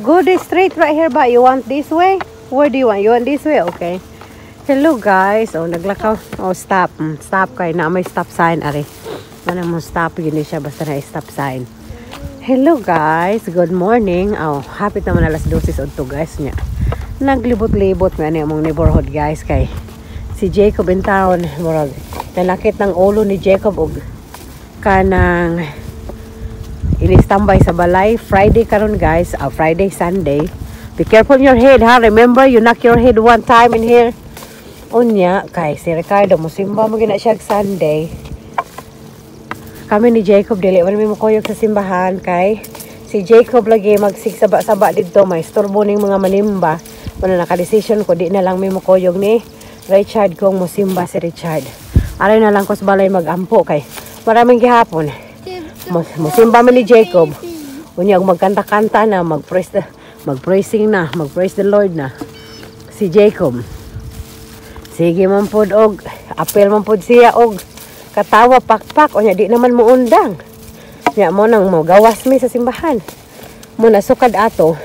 Go this straight right here ba? You want this way? Where do you want? You want this way? Okay. Hello guys. Oh, naglakaw. Oh, stop. Stop kay na may stop sign ari. Ano mo stop gini siya basta na stop sign. Hello guys. Good morning. Oh, hapit naman alas 12 odto guys nya. Naglibot-libot nga ni among neighborhood guys kay si Jacob in town. Murag nalakit ng ulo ni Jacob og kanang ini-standby sa balay. Friday karon guys. Friday, Sunday. Be careful your head ha. Remember, you knock your head one time in here. Unya, kay si Ricardo, musimba mo gina siya Sunday. Kami ni Jacob, dili man mo koyog sa simbahan. Kay si Jacob lagi magsigsaba-saba dito. May storbo ning mga manimba. Muna naka-decision ko, di na lang mo koyog ni Richard kung musimba si Richard. Aray na lang ko sa balay mag-ampo kay maraming gihapon. Musimba man ni Jacob. Unya magkanta-kanta na, mag-praising na, mag-praise the Lord na. Si Jacob. Sige man pod og apel man pod siya og katawa pakpak. Unya di naman mo undang. Nya mo nang mo gawas mi sa simbahan. Mo nasukad ato.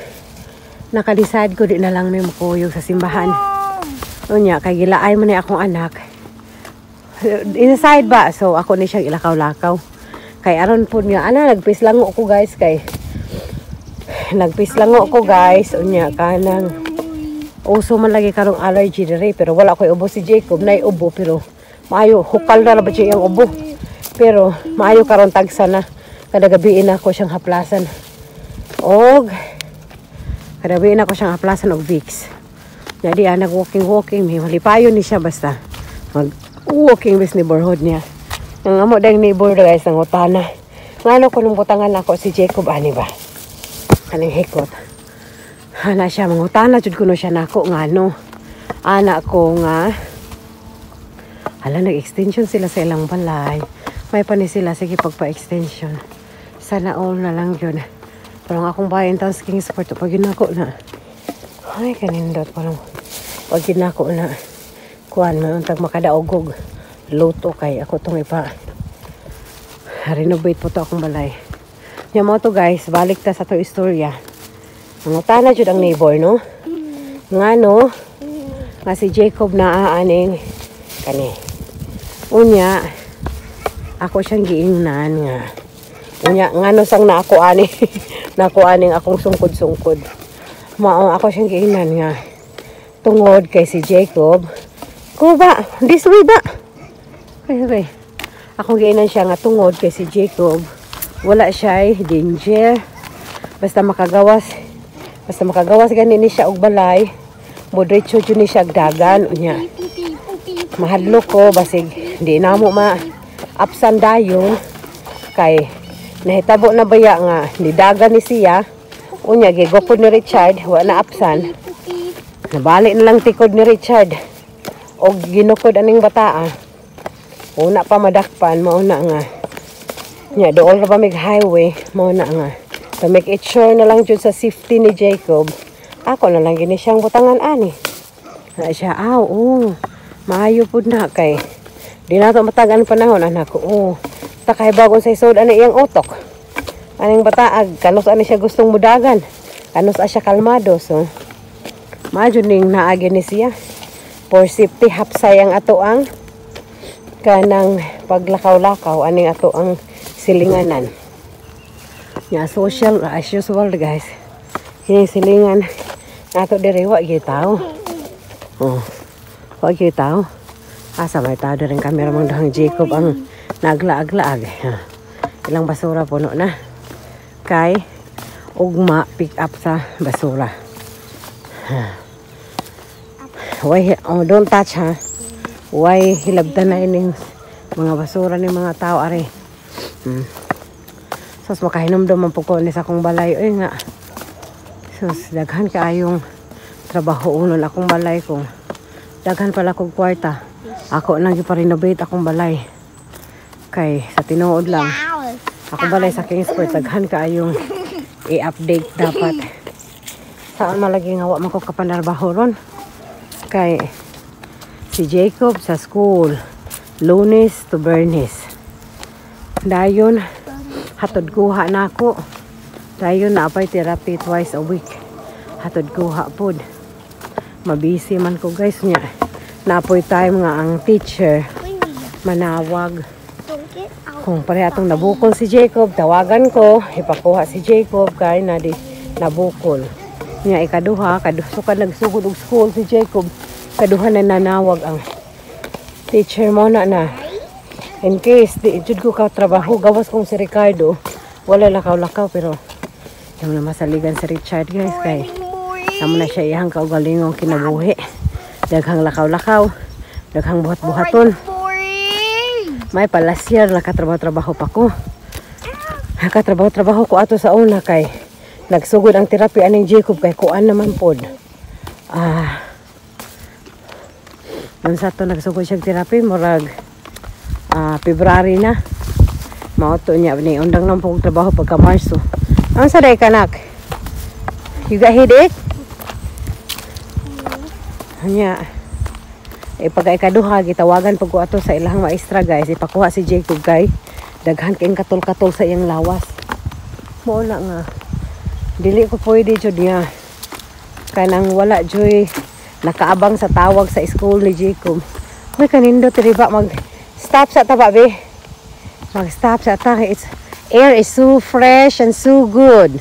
Nakadeside ko di na lang mi makuyog sa simbahan. Unya kay gilaay man ni akong anak. Inside ba? So ako ni siya ilakaw-lakaw. Kay aron po nga ana nagpislango ko guys kay nagpislango ko guys unya kanang uso man lagi karong allergy diri pero wala koy ubo si Jacob nay ubo pero maayo hukal na ba siya yung ubo pero maayo karon tagsa na kada gabi na ko siyang haplasan og kada gabi na ko siyang haplasan og Vicks. Jadi nag walking may malipayon ni siya basta mag walking bis neighborhood niya. Ang amo dang neighbor guys ng utana. Ngano ko nung butangan ako si Jacob ani ba? Kaning hikot. Ana siya mga utana jud kuno siya nako ngano. Ana ko nga hala nag-extension sila sa ilang balay. May pa ni sila sige pagpa-extension. Sana all na lang yun. Parang akong bayan taon sa Kingsport pag ginako na. Ay kanindot parang pag ginako na kuan man untag makadaogog. Luto kay ako tong ipa renovate po to akong balay. Nya mo to guys, balik ta sa to istorya. Mangutana jud ang neighbor no. Ngano nga si Jacob na aaning kani. Unya ako siyang giingnan nga. Unya ngano sang na ako ani nako aning akong sungkod-sungkod. Mao ako siyang giingnan nga tungod kay si Jacob. Ko ba? This way ba? Okay. Ako gainan siya nga tungod kay si Jacob. Wala siya danger. Basta makagawas gani ni siya og balay. Modretso jud ni siya dagan unya. Mahadlok ko basig di na mo ma apsan dayon kay nahitabo na baya nga ni dagan ni siya. Unya gigopod ni Richard wa na apsan. Nabalik na lang tikod ni Richard. Og ginukod aning bataa. Una pa madakpan, mauna nga. Nya, doon na pa highway, mauna nga. To make it sure na lang dyan sa safety ni Jacob, ako na lang gini siyang butangan ani. Na siya, maayo po na kay. Di na ito matagan panahon, anak ko. Takay bagong sa isod, ano iyang utok. Aning bataag, kanus ani siya gustong mudagan. Kanus siya kalmado, so. Maadyo ning naagi ni siya. For safety, hapsayang ato ang kanang paglakaw-lakaw aning ato ang silinganan nya social as usual guys ini silingan ato diri wa gyud tao wa gyud tao asa may tao diri kamera mang dahang Jacob ang naglaag-laag ilang basura puno na kay ugma pick up sa basura why don't touch ha. Why hilabdan na ining mga basura ni mga tao ari. Sos makahinom daw man po ko ni sa akong balay. Oy nga. Sos daghan kaayong trabaho unon akong balay ko. Daghan pala kog kwarta. Ako nang gipa-renovate akong balay. Kay sa tinuod lang. Akong balay sa Kingsport daghan kaayong i-update dapat. Saan malagi nga wa man ko kapanarbaho ron. Kay si Jacob sa school, Lunes to Bernes. Dayon, hatod kuha na ako. Dayon na apay therapy twice a week. hatod kuha pod. Mabisi man ko guys nya. Napoy time nga ang teacher manawag. Kung pare atong nabukol si Jacob, tawagan ko, ipakuha si Jacob kay na di nabukol. Nya ikaduha, sukad nagsugod og school si Jacob. Kaduha na nanawag ang teacher mo na. In case di jud ko ka trabaho, gawas kong si Ricardo. Wala lakaw-lakaw pero yung namasaligan si Richard guys kay amo na siya iyang kaugalingong kinabuhi. Daghang lakaw-lakaw, daghang buhat-buhaton. May palasyer nakatrabaho-trabaho pa ko. Nakatrabaho-trabaho ko ato sa una kay nagsugod ang therapy aning Jacob kay kuan naman pod. Unsa to nagsugod siya therapy murag February na. Mao to niya ni undang nang pong trabaho pagka Marso. Ang sa day kanak? You got headache? Anya. Pag ikaduha gitawagan pag ko ato sa ilahang maestra guys, ipakuha si Jacob kay daghan kayong katol-katol sa iyang lawas. Mao na nga dili ko pwede jud niya kanang wala joy nakaabang sa tawag sa school ni Jacob. May kanindo tiriba mag stop sa taba be. Mag stop sa ta. It's air is so fresh and so good.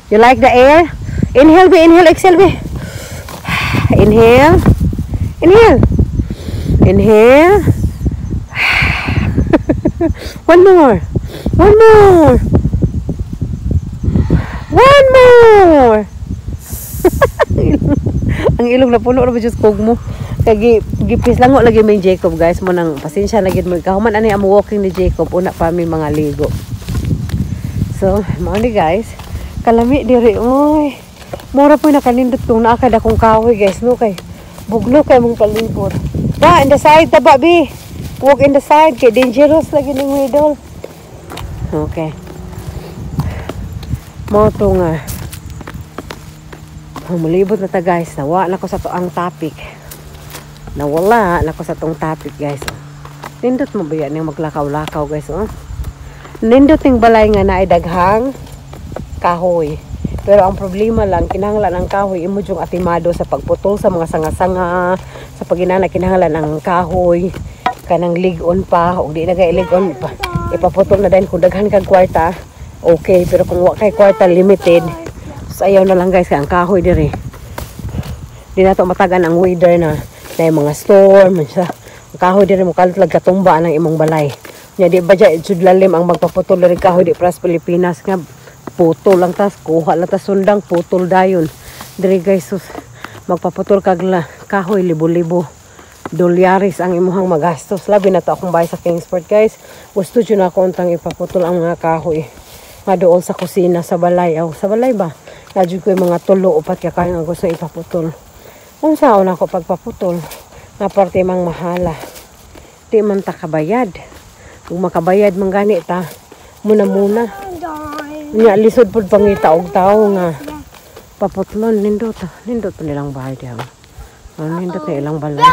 You like the air? Inhale be, inhale, exhale be. Inhale. Inhale. Inhale. One more. One more. One more. Ang ilong na puno na ba Diyos kog mo. Kaya gipis lang lagi may Jacob guys. Mo nang pasensya lagi mo. Kahuman ani ang walking ni Jacob. Una pa may mga ligo. So, mo ni guys. Kalami diri. Uy. Mura po nakanindot kung naakad akong kahoy guys. No kay. Bugno kay mong palipot. Da, in the side, taba, B. Walk in the side. Kaya dangerous lagi ng middle. Okay. Mo ito nga. Mulibot na ta guys. Nawa na ko sa toang topic. Nawala na ko sa tong topic guys. Nindot mo ba yan yung maglakaw-lakaw guys. Nindot yung balay nga na ay daghang kahoy. Pero ang problema lang, kinahanglan ng kahoy, imo yung atimado sa pagputol sa mga sanga-sanga, sa paginana, kinahanglan ng kahoy, kanang ligon pa, o di na kay ligon pa. Ipaputol na din kung daghan kag kwarta, okay. Pero kung wala kay kwarta, limited. So ayaw na lang guys, ang kahoy diri. Di na to matagan ang weather na yung mga storm. Ang kahoy diri mo kalit katumba ng imong balay. Nya di ba dyan, lalim ang magpaputol diri kahoy di pras Pilipinas nga. Putol lang tas, kuha lang tas sundang, putol dayon. Diri guys, sus, magpaputol kag kahoy, libo-libo. $dolyares ang imuhang magastos. Labi na to akong bahay sa Kingsport guys. Gusto dyan ako untang ipaputol ang mga kahoy. Nga doon sa kusina, sa balay. Sa balay ba? Nadyo ko yung mga tulo upat kaya kaya nga gusto ipaputol. Kung saan ako pagpaputol, nga parte mang mahala. Di man ta kabayad. Kung makabayad man ganit ta, muna-muna. Nya lisod pud pangita og tao nga paputlon nindot pa nilang bahay diha. Nindot na ilang balay.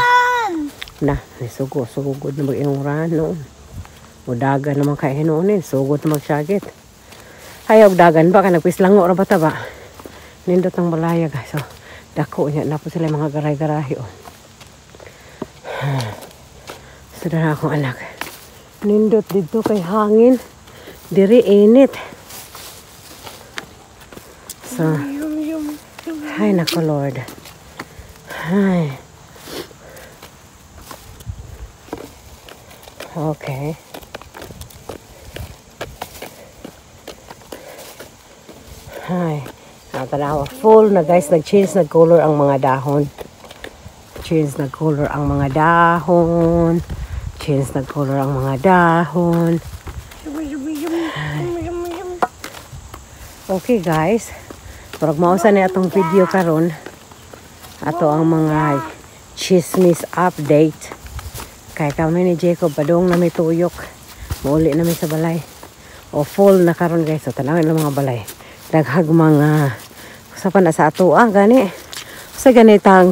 Na, sugod na mag-iong rano. O dagan naman kay hinuunin, sugod na magsagit. Ayaw dagan ba ka nagpislango ra ba ta ba? Nindot ang balaya guys. So, dako nya na po sila mga garay-garahi Sada akong anak. Nindot dito kay hangin. Diri init. So, ay nako Lord. Ay. Okay. Ay. Natanawa. Full na guys. Nag-change na color ang mga dahon. Change na color ang mga dahon. Change na color ang mga dahon. Okay guys, parang mausa na itong video karon. Ato ang mga chismis update. Kaya kami ni Jacob, padung na may tuyok. Mauli namin sa balay. O full na karon guys, so tanawin lang mga balay. Daghag mga, sa pa na sa ato gani. Sa ganitang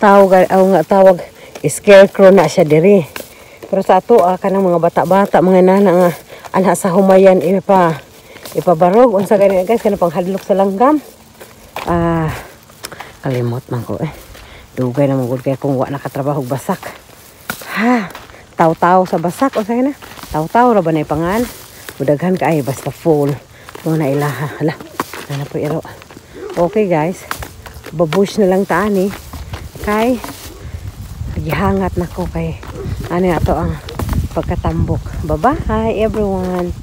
tawag, scarecrow na siya diri. Pero sa ato kanang mga bata-bata, mga nana nga, anak sa humayan, ipabarog unsa gani guys kana panghadlok sa langgam Kalimot man ko dugay na mong kay kung wa nakatrabaho basak. Ha, taw-taw sa basak o na. Taw-taw ra ba na pangan? Udaghan ka ay basta full. Mo na ilaha. Hala. Ana po iro. Okay guys. Babush na lang taan kay gihangat na ko kay ano ato ang pagkatambok. Bye-bye everyone.